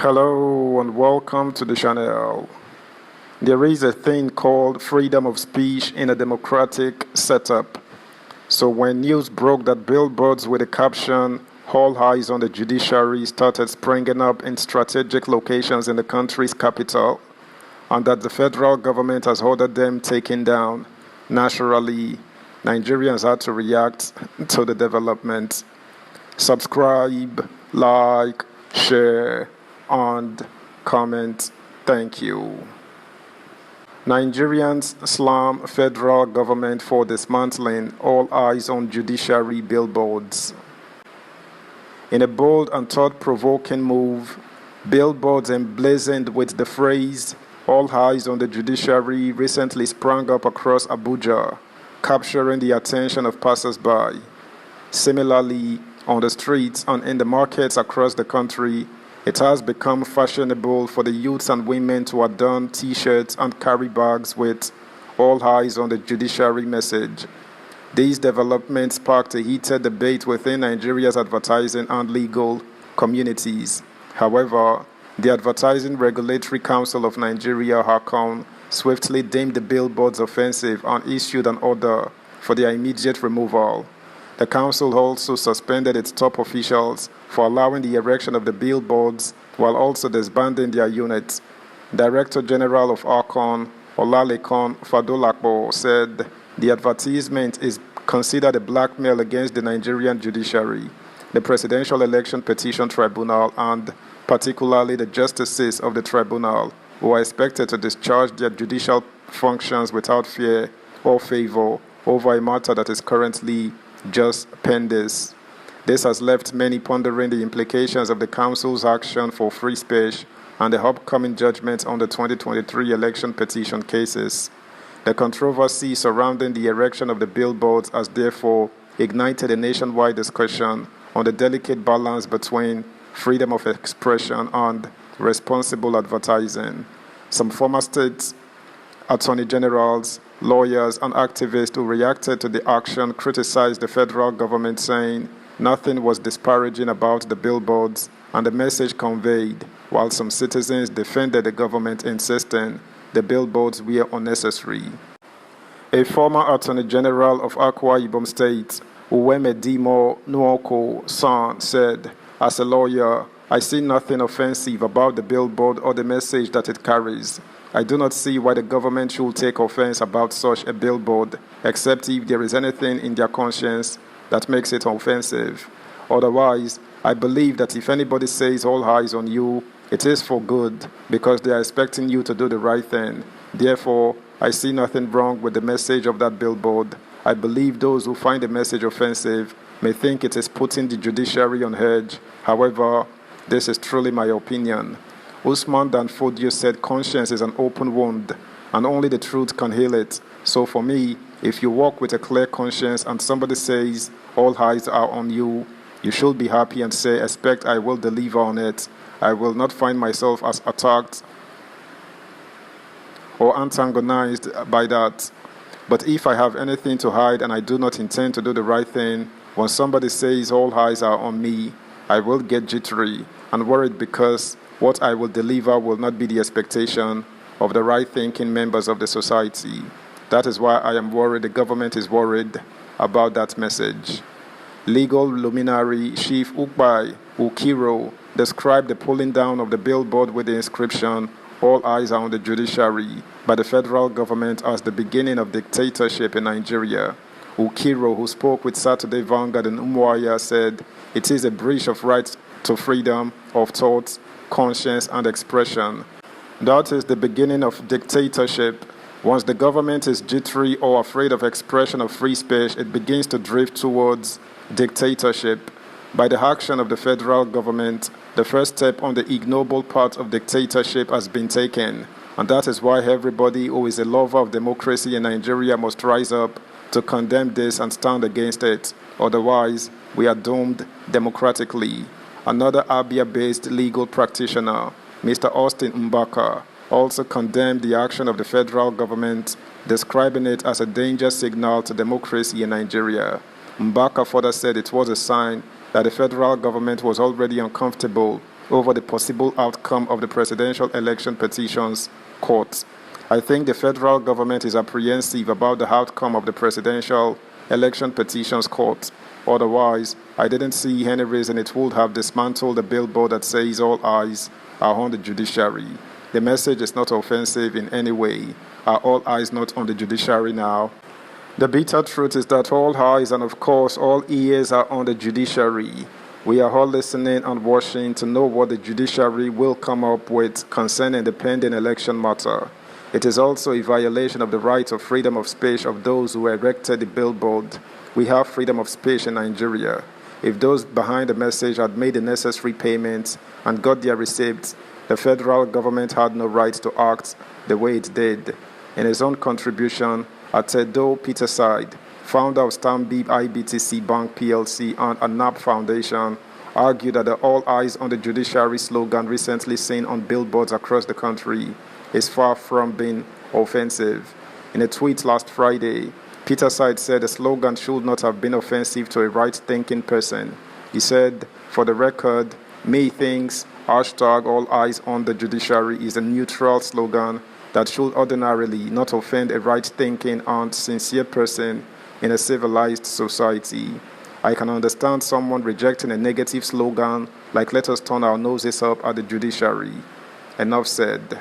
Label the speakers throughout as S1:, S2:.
S1: Hello and welcome to the channel. There is a thing called freedom of speech in a democratic setup. So when news broke that billboards with the caption "All eyes on the judiciary" started springing up in strategic locations in the country's capital, and that the federal government has ordered them taken down, naturally, Nigerians had to react to the development. Subscribe, like, share, and comment. Thank you. Nigerians slam federal government for dismantling all eyes on judiciary billboards. In a bold and thought-provoking move, billboards emblazoned with the phrase "all eyes on the judiciary" recently sprang up across Abuja, capturing the attention of passers-by. Similarly, on the streets and in the markets across the country, it has become fashionable for the youths and women to adorn t-shirts and carry bags with "all eyes on the judiciary" message. These developments sparked a heated debate within Nigeria's advertising and legal communities. However, the Advertising Regulatory Council of Nigeria, (ACON), swiftly deemed the billboards offensive and issued an order for their immediate removal. The council also suspended its top officials for allowing the erection of the billboards while also disbanding their units. Director General of ACON, Olalekan Fadolakpo, said the advertisement is considered a blackmail against the Nigerian judiciary, the Presidential Election Petition Tribunal, and particularly the justices of the tribunal, who are expected to discharge their judicial functions without fear or favor over a matter that is currently just pending. This has left many pondering the implications of the council's action for free speech and the upcoming judgment on the 2023 election petition cases. The controversy surrounding the erection of the billboards has therefore ignited a nationwide discussion on the delicate balance between freedom of expression and responsible advertising. Some former state attorney generals, lawyers, and activists who reacted to the action criticized the federal government, saying nothing was disparaging about the billboards and the message conveyed, while some citizens defended the government, insisting the billboards were unnecessary. A former attorney general of Akwa Ibom State, Uwemedimo Nwoko San, said, "As a lawyer, I see nothing offensive about the billboard or the message that it carries. I do not see why the government should take offense about such a billboard, except if there is anything in their conscience that makes it offensive. Otherwise, I believe that if anybody says all eyes on you, it is for good, because they are expecting you to do the right thing. Therefore, I see nothing wrong with the message of that billboard. I believe those who find the message offensive may think it is putting the judiciary on edge. However, this is truly my opinion." Usman Danfodio said conscience is an open wound, and only the truth can heal it. So for me, if you walk with a clear conscience and somebody says all eyes are on you, you should be happy and say, "Expect I will deliver on it. I will not find myself as attacked or antagonized by that. But if I have anything to hide and I do not intend to do the right thing, when somebody says all eyes are on me, I will get jittery and worried, because what I will deliver will not be the expectation of the right-thinking members of the society. That is why I am worried the government is worried about that message." Legal luminary Chief Ukbai Ukiro described the pulling down of the billboard with the inscription "All eyes are on the judiciary" by the federal government as the beginning of dictatorship in Nigeria. Ukiro, who spoke with Saturday Vanguard in Umuahia, said it is a breach of rights to freedom of thought, conscience, and expression. That is the beginning of dictatorship. Once the government is jittery or afraid of expression of free speech, it begins to drift towards dictatorship. By the action of the federal government, the first step on the ignoble path of dictatorship has been taken, and that is why everybody who is a lover of democracy in Nigeria must rise up to condemn this and stand against it. Otherwise, we are doomed democratically. Another Abia-based legal practitioner, Mr. Austin Mbaka, also condemned the action of the federal government, describing it as a danger signal to democracy in Nigeria. Mbaka further said it was a sign that the federal government was already uncomfortable over the possible outcome of the presidential election petitions court. I think the federal government is apprehensive about the outcome of the presidential election petitions court. Otherwise, I didn't see any reason it would have dismantled the billboard that says all eyes are on the judiciary. The message is not offensive in any way. Are all eyes not on the judiciary now? The bitter truth is that all eyes and of course all ears are on the judiciary. We are all listening and watching to know what the judiciary will come up with concerning the pending election matter. It is also a violation of the right of freedom of speech of those who erected the billboard. We have freedom of speech in Nigeria. If those behind the message had made the necessary payments and got their receipts, the federal government had no right to act the way it did. In his own contribution, Atedo Peterside, founder of Stanbic IBTC Bank PLC and ANAP Foundation, argued that the All Eyes on the Judiciary slogan recently seen on billboards across the country is far from being offensive. In a tweet last Friday, Peterside said the slogan should not have been offensive to a right-thinking person. He said, "For the record, me thinks hashtag all eyes on the judiciary is a neutral slogan that should ordinarily not offend a right-thinking and sincere person in a civilized society. I can understand someone rejecting a negative slogan like let us turn our noses up at the judiciary." Enough said.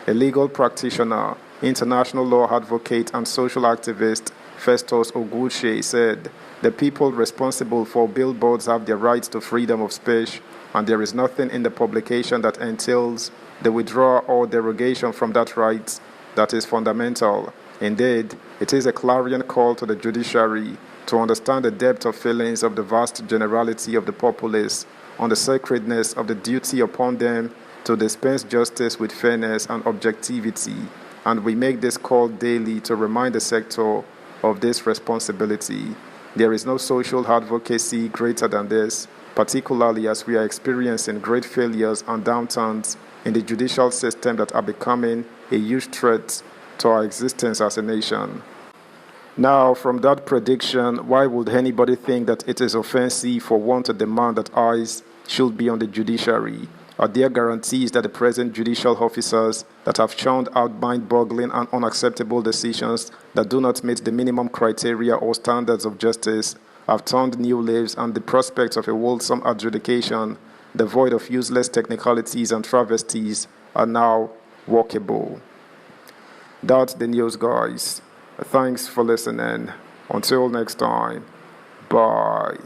S1: A legal practitioner, international law advocate and social activist Festus Oguche said, "The people responsible for billboards have their right to freedom of speech, and there is nothing in the publication that entails the withdrawal or derogation from that right that is fundamental. Indeed, it is a clarion call to the judiciary to understand the depth of feelings of the vast generality of the populace on the sacredness of the duty upon them to dispense justice with fairness and objectivity, and we make this call daily to remind the sector of this responsibility. There is no social advocacy greater than this, particularly as we are experiencing great failures and downturns in the judicial system that are becoming a huge threat to our existence as a nation." Now, from that prediction, why would anybody think that it is offensive for one to demand that eyes should be on the judiciary? Are there guarantees that the present judicial officers that have churned out mind-boggling and unacceptable decisions that do not meet the minimum criteria or standards of justice have turned new leaves and the prospects of a wholesome adjudication, devoid of useless technicalities and travesties, are now workable? That's the news, guys. Thanks for listening. Until next time, bye.